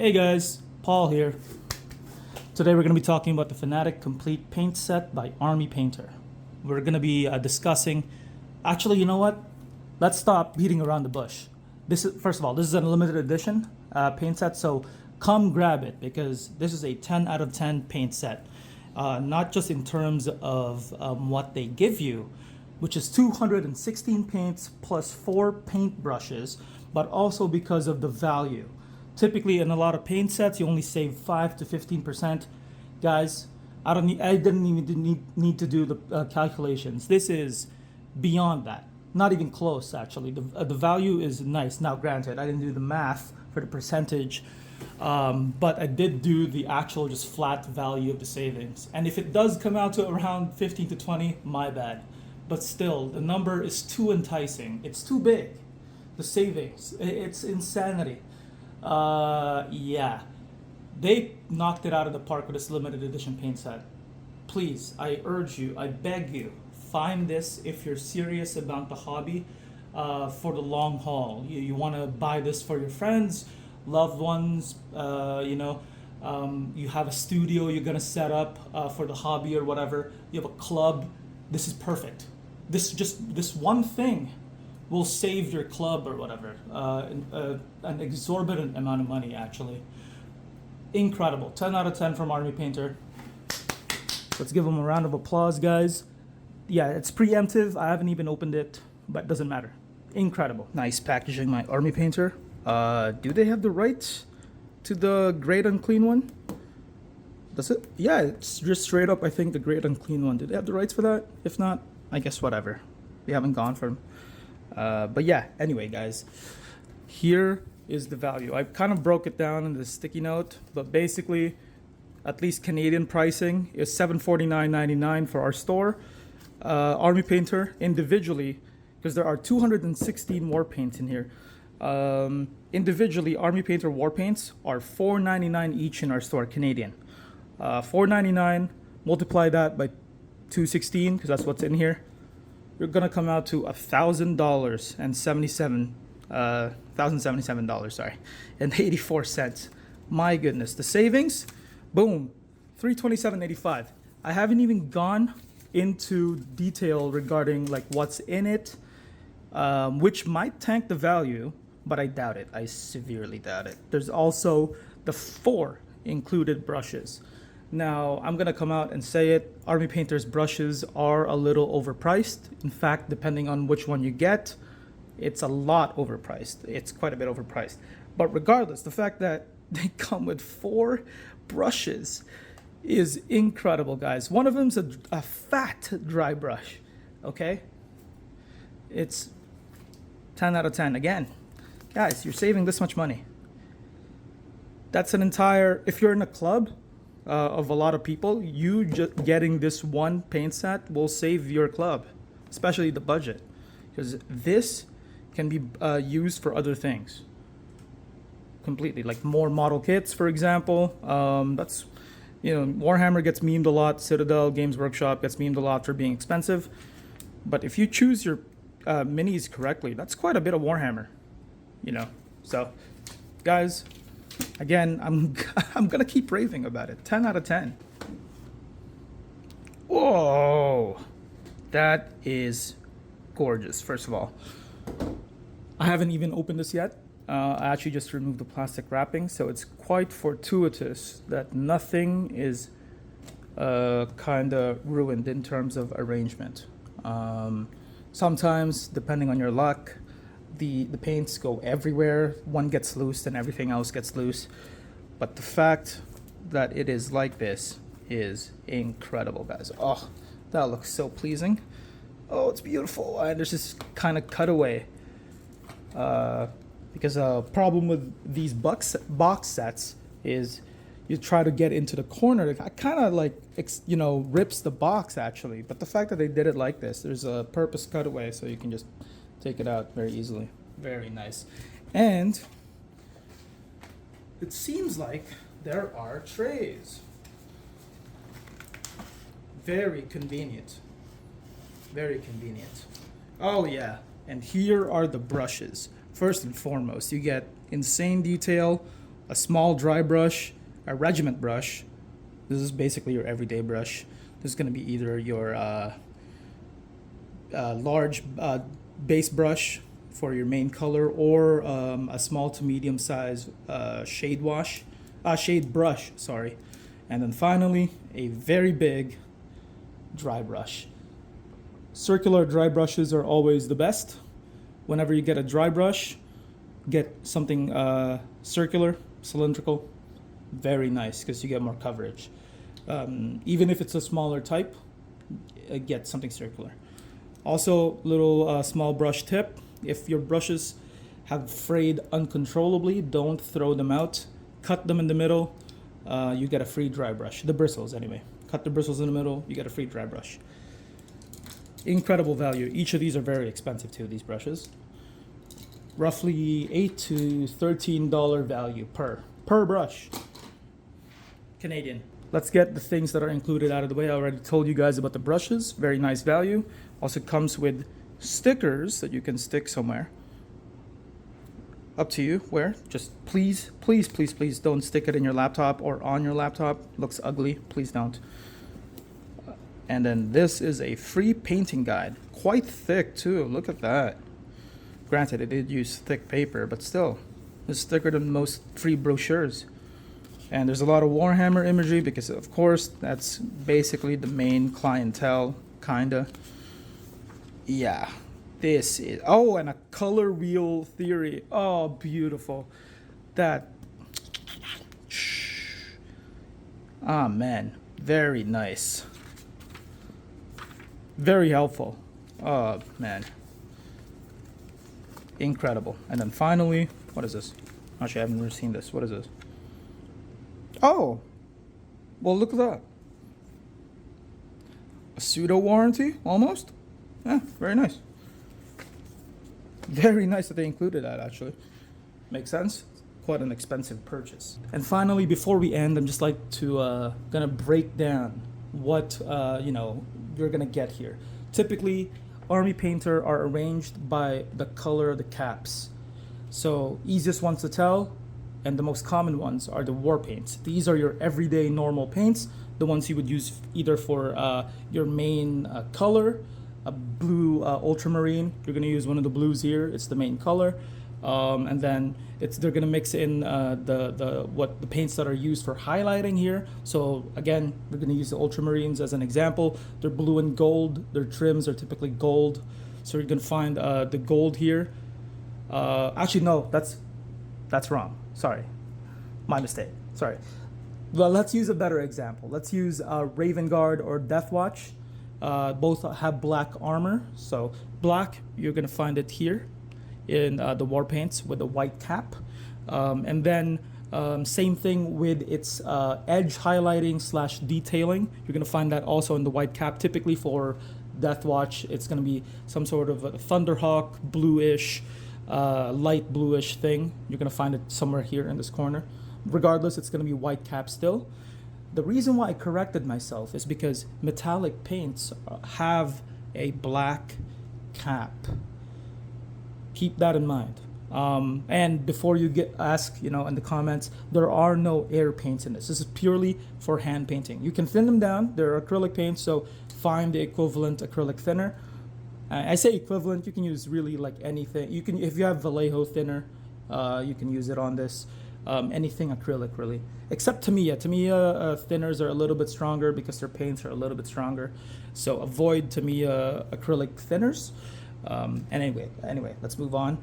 Hey guys, Paul here. Today we're going to be talking about the Fanatic Complete Paint Set by Army Painter. We're going to be discussing. Actually, you know what? Let's stop beating around the bush. This is, first of all, this is a limited edition paint set, so come grab it because this is a 10 out of 10 paint set. Not just in terms of what they give you, which is 216 paints plus 4 paint brushes, but also because of the value. Typically, in a lot of paint sets, you only save 5 to 15%. Guys, I didn't even need to do the calculations. This is beyond that. Not even close, actually. The value is nice. Now, granted, I didn't do the math for the percentage, but I did do the actual just flat value of the savings. And if it does come out to around 15 to 20, my bad. But still, the number is too enticing. It's too big. The savings, it's insanity. Yeah, they knocked it out of the park with this limited edition paint set. Please, I urge you, I beg you, find this if you're serious about the hobby for the long haul. You want to buy this for your friends, loved ones, you have a studio you're going to set up for the hobby or whatever. You have a club. This is perfect. This one thing will save your club or whatever an exorbitant amount of money, actually. Incredible. 10 out of 10 from Army Painter. Let's give them a round of applause, guys. Yeah, it's preemptive. I haven't even opened it, but it doesn't matter. Incredible. Nice packaging, my Army Painter. Do they have the rights to the Great Unclean one? Does it? Yeah, it's just straight up, I think, the Great Unclean one. Do they have the rights for that? If not, I guess whatever. They haven't gone for them. But yeah, anyway, guys, here is the value. I kind of broke it down in the sticky note, but basically, at least Canadian pricing is $749.99 for our store. Army Painter individually, because there are 216 war paints in here. Individually, Army Painter war paints are $4.99 each in our store, Canadian. $4.99, multiply that by 216, because that's what's in here. You're gonna come out to $1,077, sorry, and 84 cents. My goodness, the savings, boom, $327.85. I haven't even gone into detail regarding like what's in it, which might tank the value, but I doubt it. I severely doubt it. There's also the 4 included brushes. Now, I'm going to come out and say it. Army Painter's brushes are a little overpriced. In fact, depending on which one you get, it's a lot overpriced. It's quite a bit overpriced. But regardless, the fact that they come with 4 brushes is incredible, guys. One of them's a fat dry brush, okay? It's 10 out of 10. Again, guys, you're saving this much money. That's an entire, if you're in a club, of a lot of people, you just getting this one paint set will save your club, especially the budget, because this can be used for other things completely, like more model kits, for example. That's, Warhammer gets memed a lot, Citadel Games Workshop gets memed a lot for being expensive, but if you choose your minis correctly, that's quite a bit of Warhammer, so guys, again, I'm gonna keep raving about it. 10 out of 10. Whoa, that is gorgeous. First of all, I haven't even opened this yet. I actually just removed the plastic wrapping, so it's quite fortuitous that nothing is kind of ruined in terms of arrangement. Sometimes, depending on your luck, the paints go everywhere. One gets loose and everything else gets loose. But the fact that it is like this is incredible, guys. Oh, that looks so pleasing. Oh, it's beautiful. And there's this kind of cutaway. Because a problem with these box sets is you try to get into the corner. It kind of like, rips the box actually. But the fact that they did it like this, there's a purpose cutaway so you can just take it out very easily. Very nice. And it seems like there are trays. Very convenient. Very convenient. Oh yeah, and here are the brushes. First and foremost, you get insane detail a small dry brush, a regiment brush. This is basically your everyday brush. This is going to be either your large base brush for your main color, or a small to medium size shade brush, sorry. And then finally, a very big dry brush. Circular dry brushes are always the best. Whenever you get a dry brush, get something circular, cylindrical, very nice, because you get more coverage. Even if it's a smaller type, get something circular. Also, little small brush tip: if your brushes have frayed uncontrollably, don't throw them out. Cut them in the middle. You get a free dry brush. The bristles, anyway. Cut the bristles in the middle. You get a free dry brush. Incredible value. Each of these are very expensive too. These brushes, roughly $8 to $13 value per brush. Canadian. Let's get the things that are included out of the way. I already told you guys about the brushes. Very nice value. Also comes with stickers that you can stick somewhere. Up to you where. Just please, please, please, please don't stick it in your laptop or on your laptop. Looks ugly. Please don't. And then this is a free painting guide. Quite thick too. Look at that. Granted, it did use thick paper, but still, it's thicker than most free brochures. And there's a lot of Warhammer imagery because, of course, that's basically the main clientele, kinda. Yeah, this is... Oh, and a color wheel theory. Oh, beautiful. That... Ah, man. Very nice. Very helpful. Oh, man. Incredible. And then finally, what is this? Actually, I haven't never seen this. What is this? Oh, well, look at that. A pseudo warranty, almost. Yeah, very nice. Very nice that they included that, actually. Makes sense. Quite an expensive purchase. And finally, before we end, I'm just like to gonna break down what you're gonna get here. Typically, Army Painter are arranged by the color of the caps. So easiest ones to tell and the most common ones are the war paints. These are your everyday normal paints, the ones you would use either for your main color, a blue ultramarine. You're gonna use one of the blues here. It's the main color. And then they're gonna mix in the paints that are used for highlighting here. So again, we're gonna use the ultramarines as an example. They're blue and gold. Their trims are typically gold. So you're gonna find the gold here. Actually, no, that's wrong. Sorry, my mistake. Sorry. Well, let's use a better example. Let's use Raven Guard or Death Watch. Both have black armor. So black, you're gonna find it here in the war paints with a white cap, and then same thing with its edge highlighting / detailing. You're gonna find that also in the white cap. Typically for Death Watch, it's gonna be some sort of a Thunderhawk bluish, light bluish thing. You're gonna find it somewhere here in this corner. Regardless, it's gonna be white cap still. The reason why I corrected myself is because metallic paints have a black cap. Keep that in mind. And before you ask, in the comments, there are no air paints in this. This is purely for hand painting. You can thin them down. They're acrylic paints, so find the equivalent acrylic thinner. I say equivalent. You can use really like anything. You can, if you have Vallejo thinner, you can use it on this. Anything acrylic really, except Tamiya. Tamiya thinners are a little bit stronger because their paints are a little bit stronger. So avoid Tamiya acrylic thinners. And anyway, let's move on.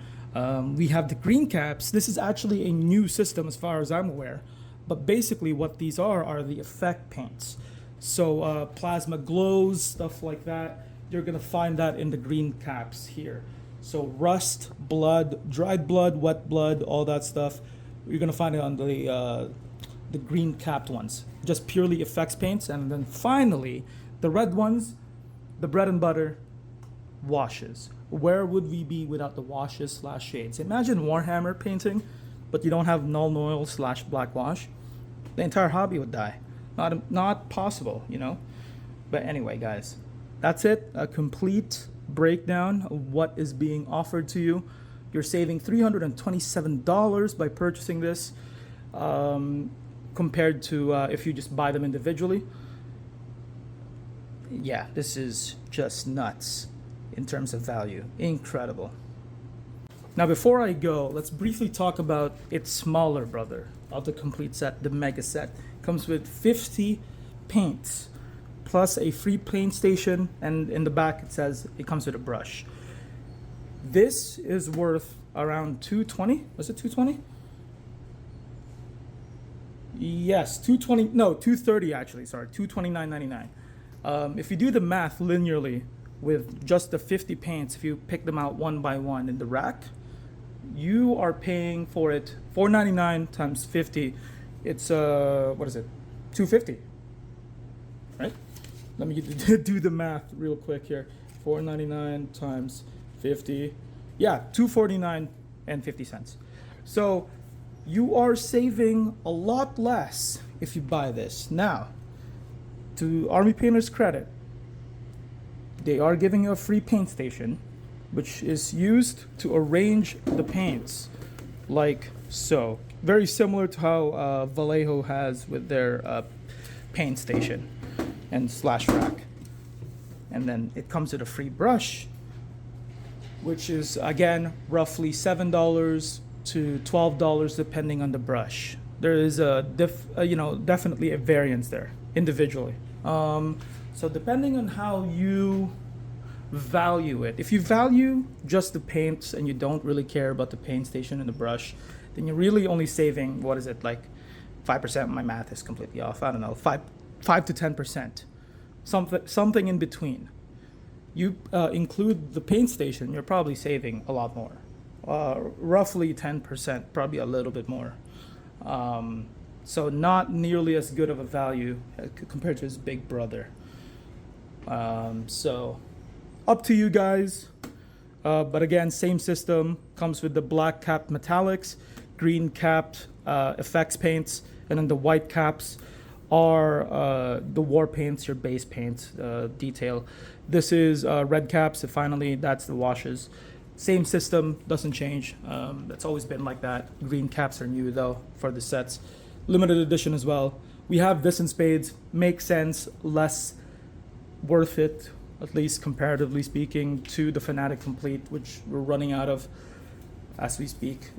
We have the green caps. This is actually a new system as far as I'm aware, but basically what these are the effect paints. So plasma glows, stuff like that. You're gonna find that in the green caps here. So rust, blood, dried blood, wet blood, all that stuff. You're gonna find it on the green capped ones. Just purely effects paints. And then finally, the red ones, the bread and butter, washes. Where would we be without the washes / shades? Imagine Warhammer painting, but you don't have null oil / black wash. The entire hobby would die. Not possible, But anyway, guys, that's it. A complete breakdown of what is being offered to you. You're saving $327 by purchasing this. compared to if you just buy them individually. Yeah, this is just nuts in terms of value. Incredible. Now, before I go, let's briefly talk about its smaller brother of the complete set, the mega set. Comes with 50 paints plus a free paint station, and in the back it says it comes with a brush. This is worth around $220. Was it $220? Yes, $220. No, $230 actually. Sorry, $229.99. If you do the math linearly with just the 50 paints, if you pick them out one by one in the rack, you are paying for it $4.99 times 50. It's what is it? $250, right? Let me do the math real quick here. $4.99 times 50. Yeah, $249.50. So you are saving a lot less if you buy this. Now, to Army Painter's credit, they are giving you a free paint station, which is used to arrange the paints like so. Very similar to how Vallejo has with their paint station and slash rack. And then it comes with a free brush, which is again roughly $7 to $12 depending on the brush. There is definitely a variance there individually. So depending on how you value it, if you value just the paints and you don't really care about the paint station and the brush, then you're really only saving, what is it, like 5%? My math is completely off. I don't know, 5 to 10%, something in between. You include the paint station, you're probably saving a lot more, roughly 10%, probably a little bit more. So not nearly as good of a value compared to his big brother. So up to you guys. But again, same system, comes with the black capped metallics, green capped effects paints, and then the white caps are the war paints, your base paints, detail. This is red caps, and finally that's the washes. Same system, doesn't change. It's always been like that. Green caps are new though for the sets. Limited edition as well. We have this in spades. Makes sense, less worth it, at least comparatively speaking, to the Fanatic Complete, which we're running out of as we speak.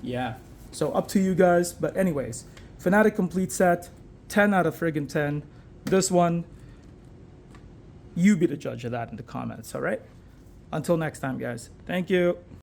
Yeah, so up to you guys. But anyways, Fanatic Complete set, 10 out of friggin' 10. This one, you be the judge of that in the comments, all right? Until next time, guys. Thank you.